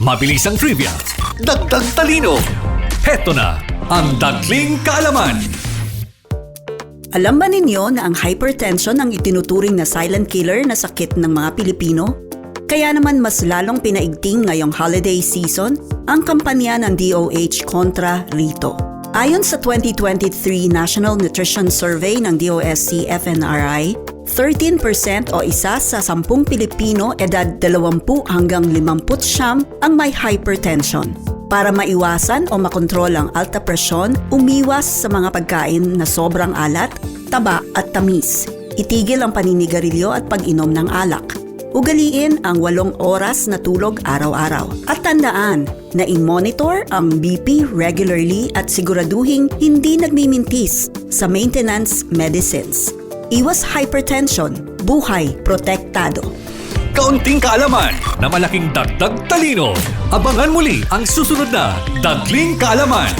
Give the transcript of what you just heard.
Mabilis ang trivia, dagdag talino. Heto na ang Dagling Kaalaman. Alam ba ninyo na ang hypertension ang itinuturing na silent killer na sakit ng mga Pilipino? Kaya naman mas lalong pinaigting ngayong holiday season ang kampanya ng DOH kontra rito. Ayon sa 2023 National Nutrition Survey ng DOSC-FNRI, 13% o isa sa 10 Pilipino edad 20 hanggang 59 ang may hypertension. Para maiwasan o makontrol ang alta presyon, umiwas sa mga pagkain na sobrang alat, taba at tamis. Itigil ang paninigarilyo at pag-inom ng alak. Ugaliin ang 8 oras na tulog araw-araw. At tandaan na i-monitor ang BP regularly at siguraduhing hindi nagmimintis sa maintenance medicines. Iwas hypertension, buhay protektado. Kaunting kaalaman na malaking dagdag talino. Abangan muli ang susunod na Dagling Kaalaman.